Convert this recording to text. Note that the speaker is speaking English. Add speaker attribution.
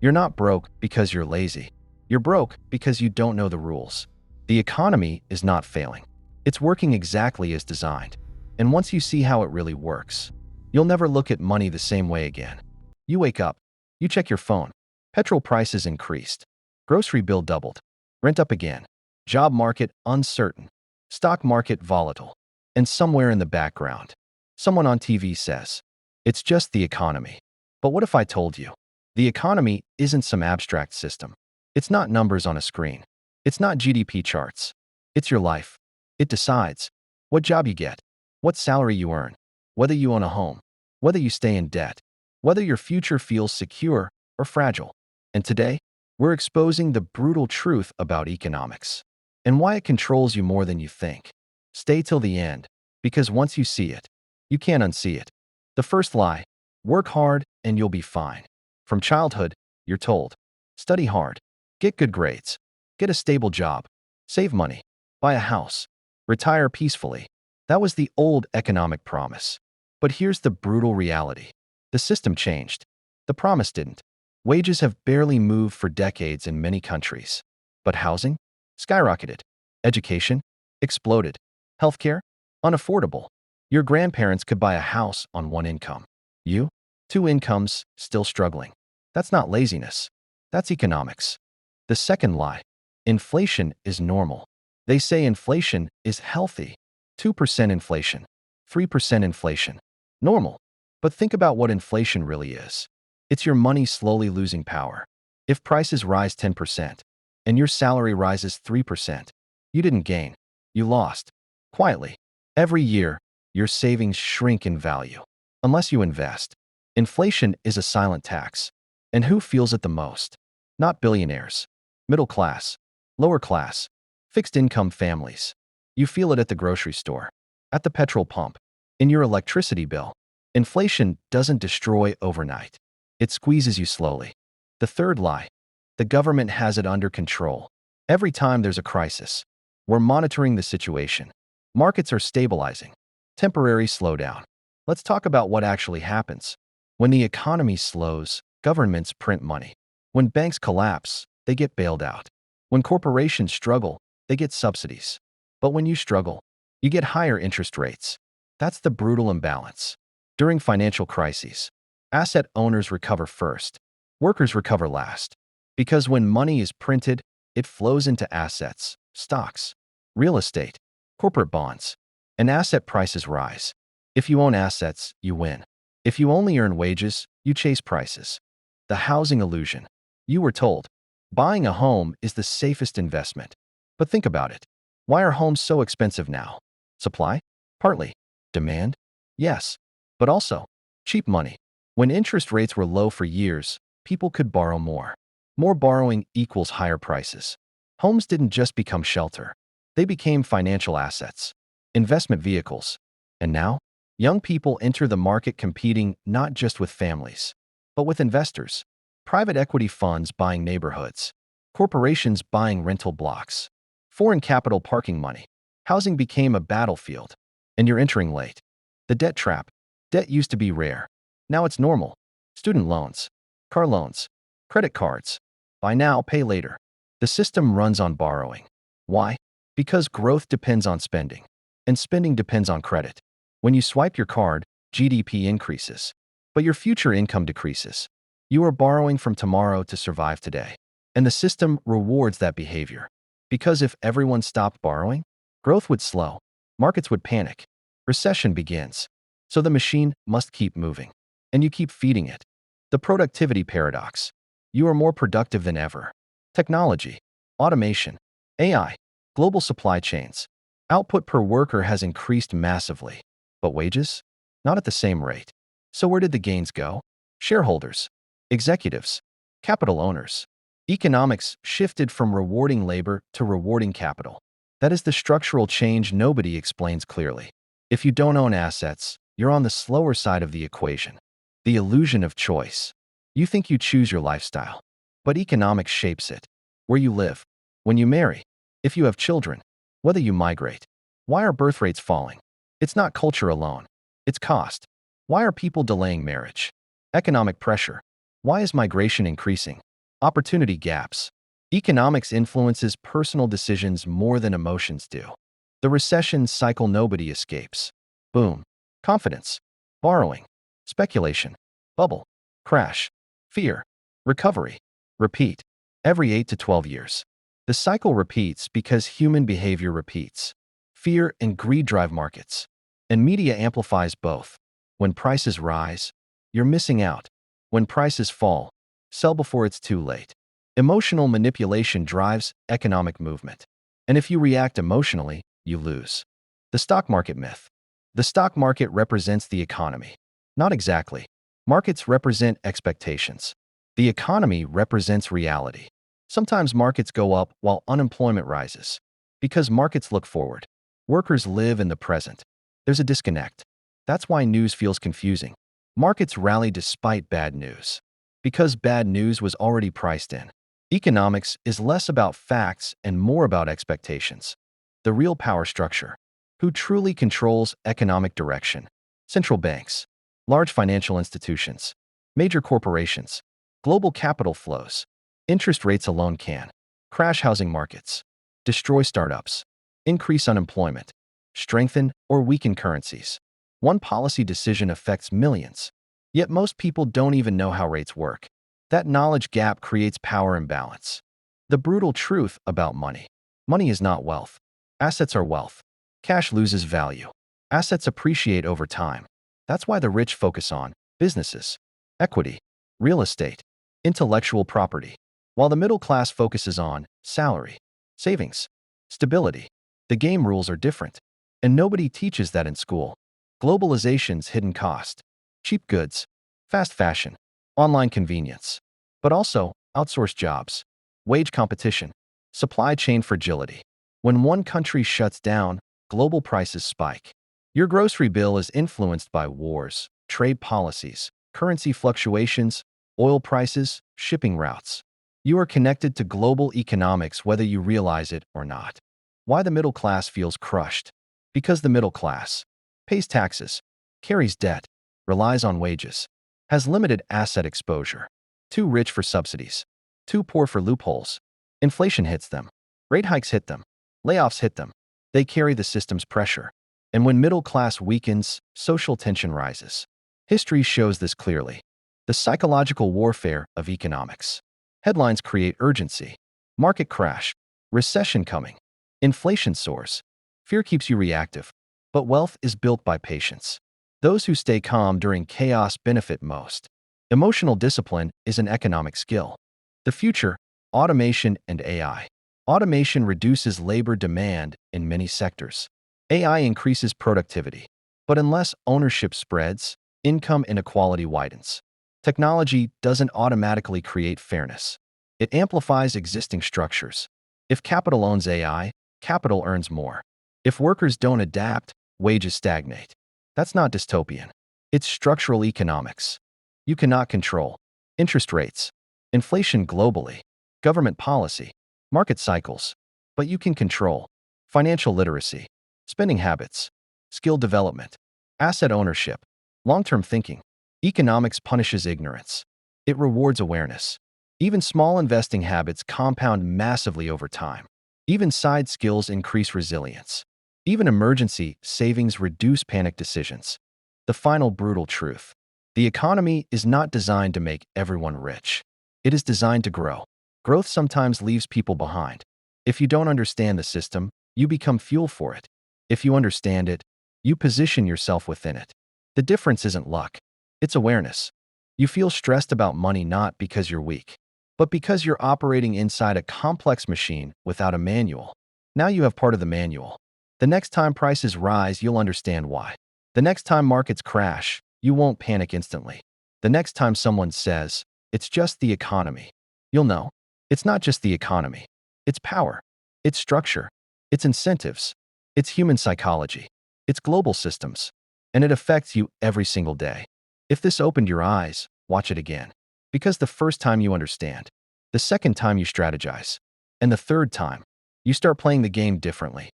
Speaker 1: You're not broke because you're lazy. You're broke because you don't know the rules. The economy is not failing. It's working exactly as designed. And once you see how it really works, you'll never look at money the same way again. You wake up, you check your phone. Petrol prices increased. Grocery bill doubled. Rent up again. Job market uncertain. Stock market volatile. And somewhere in the background, someone on TV says, "It's just the economy." But what if I told you? The economy isn't some abstract system. It's not numbers on a screen. It's not GDP charts. It's your life. It decides what job you get, what salary you earn, whether you own a home, whether you stay in debt, whether your future feels secure or fragile. And today, we're exposing the brutal truth about economics and why it controls you more than you think. Stay till the end, because once you see it, you can't unsee it. The first lie: work hard and you'll be fine. From childhood, you're told, study hard, get good grades, get a stable job, save money, buy a house, retire peacefully. That was the old economic promise. But here's the brutal reality. The system changed. The promise didn't. Wages have barely moved for decades in many countries. But housing? Skyrocketed. Education? Exploded. Healthcare? Unaffordable. Your grandparents could buy a house on one income. You? Two incomes, still struggling. That's not laziness. That's economics. The second lie: inflation is normal. They say inflation is healthy. 2% inflation, 3% inflation. Normal. But think about what inflation really is. It's your money slowly losing power. If prices rise 10% and your salary rises 3%, you didn't gain. You lost. Quietly. Every year, your savings shrink in value. Unless you invest. Inflation is a silent tax. And who feels it the most? Not billionaires. Middle class. Lower class. Fixed income families. You feel it at the grocery store, at the petrol pump, in your electricity bill. Inflation doesn't destroy overnight. It squeezes you slowly. The third lie: the government has it under control. Every time there's a crisis, we're monitoring the situation. Markets are stabilizing. Temporary slowdown. Let's talk about what actually happens. When the economy slows, governments print money. When banks collapse, they get bailed out. When corporations struggle, they get subsidies. But when you struggle, you get higher interest rates. That's the brutal imbalance. During financial crises, asset owners recover first. Workers recover last. Because when money is printed, it flows into assets, stocks, real estate, corporate bonds, and asset prices rise. If you own assets, you win. If you only earn wages, you chase prices. The housing illusion. You were told, buying a home is the safest investment. But think about it. Why are homes so expensive now? Supply? Partly. Demand? Yes. But also, cheap money. When interest rates were low for years, people could borrow more. More borrowing equals higher prices. Homes didn't just become shelter. They became financial assets, investment vehicles. And now, young people enter the market competing not just with families, but with investors. Private equity funds buying neighborhoods. Corporations buying rental blocks. Foreign capital parking money. Housing became a battlefield. And you're entering late. The debt trap. Debt used to be rare. Now it's normal. Student loans. Car loans. Credit cards. Buy now, pay later. The system runs on borrowing. Why? Because growth depends on spending. And spending depends on credit. When you swipe your card, GDP increases. But your future income decreases. You are borrowing from tomorrow to survive today. And the system rewards that behavior. Because if everyone stopped borrowing, growth would slow, markets would panic, recession begins. So the machine must keep moving. And you keep feeding it. The productivity paradox. You are more productive than ever. Technology, automation, AI, global supply chains. Output per worker has increased massively. But wages? Not at the same rate. So where did the gains go? Shareholders, executives, capital owners. Economics shifted from rewarding labor to rewarding capital. That is the structural change nobody explains clearly. If you don't own assets, you're on the slower side of the equation. The illusion of choice. You think you choose your lifestyle, but economics shapes it. Where you live, when you marry, if you have children, whether you migrate. Why are birth rates falling? It's not culture alone. It's cost. Why are people delaying marriage? Economic pressure. Why is migration increasing? Opportunity gaps. Economics influences personal decisions more than emotions do. The recession cycle nobody escapes. Boom. Confidence. Borrowing. Speculation. Bubble. Crash. Fear. Recovery. Repeat. Every 8 to 12 years. The cycle repeats because human behavior repeats. Fear and greed drive markets. And media amplifies both. When prices rise, you're missing out. When prices fall, sell before it's too late. Emotional manipulation drives economic movement. And if you react emotionally, you lose. The stock market myth. The stock market represents the economy. Not exactly. Markets represent expectations. The economy represents reality. Sometimes markets go up while unemployment rises. Because markets look forward. Workers live in the present. There's a disconnect. That's why news feels confusing. Markets rally despite bad news. Because bad news was already priced in. Economics is less about facts and more about expectations. The real power structure. Who truly controls economic direction? Central banks, large financial institutions, major corporations, global capital flows. Interest rates alone can crash housing markets, destroy startups, increase unemployment, strengthen or weaken currencies. One policy decision affects millions. Yet most people don't even know how rates work. That knowledge gap creates power imbalance. The brutal truth about money. Money is not wealth. Assets are wealth. Cash loses value. Assets appreciate over time. That's why the rich focus on businesses, equity, real estate, intellectual property, while the middle class focuses on salary, savings, stability. The game rules are different, and nobody teaches that in school. Globalization's hidden cost. Cheap goods, fast fashion, online convenience, but also outsourced jobs, wage competition, supply chain fragility. When one country shuts down, global prices spike. Your grocery bill is influenced by wars, trade policies, currency fluctuations, oil prices, shipping routes. You are connected to global economics whether you realize it or not. Why the middle class feels crushed? Because the middle class pays taxes, carries debt, relies on wages, has limited asset exposure. Too rich for subsidies, too poor for loopholes. Inflation hits them. Rate hikes hit them. Layoffs hit them. They carry the system's pressure. And when middle class weakens, social tension rises. History shows this clearly. The psychological warfare of economics. Headlines create urgency. Market crash. Recession coming. Inflation soars. Fear keeps you reactive. But wealth is built by patience. Those who stay calm during chaos benefit most. Emotional discipline is an economic skill. The future, automation and AI. Automation reduces labor demand in many sectors. AI increases productivity. But unless ownership spreads, income inequality widens. Technology doesn't automatically create fairness. It amplifies existing structures. If capital owns AI, capital earns more. If workers don't adapt, wages stagnate. That's not dystopian. It's structural economics. You cannot control interest rates, inflation globally, government policy, market cycles, but you can control financial literacy, spending habits, skill development, asset ownership, long-term thinking. Economics punishes ignorance. It rewards awareness. Even small investing habits compound massively over time. Even side skills increase resilience. Even emergency savings reduce panic decisions. The final brutal truth. The economy is not designed to make everyone rich. It is designed to grow. Growth sometimes leaves people behind. If you don't understand the system, you become fuel for it. If you understand it, you position yourself within it. The difference isn't luck. It's awareness. You feel stressed about money not because you're weak, but because you're operating inside a complex machine without a manual. Now you have part of the manual. The next time prices rise, you'll understand why. The next time markets crash, you won't panic instantly. The next time someone says, it's just the economy, you'll know. It's not just the economy. It's power. It's structure. It's incentives. It's human psychology. It's global systems. And it affects you every single day. If this opened your eyes, watch it again. Because the first time you understand, the second time you strategize, and the third time, you start playing the game differently.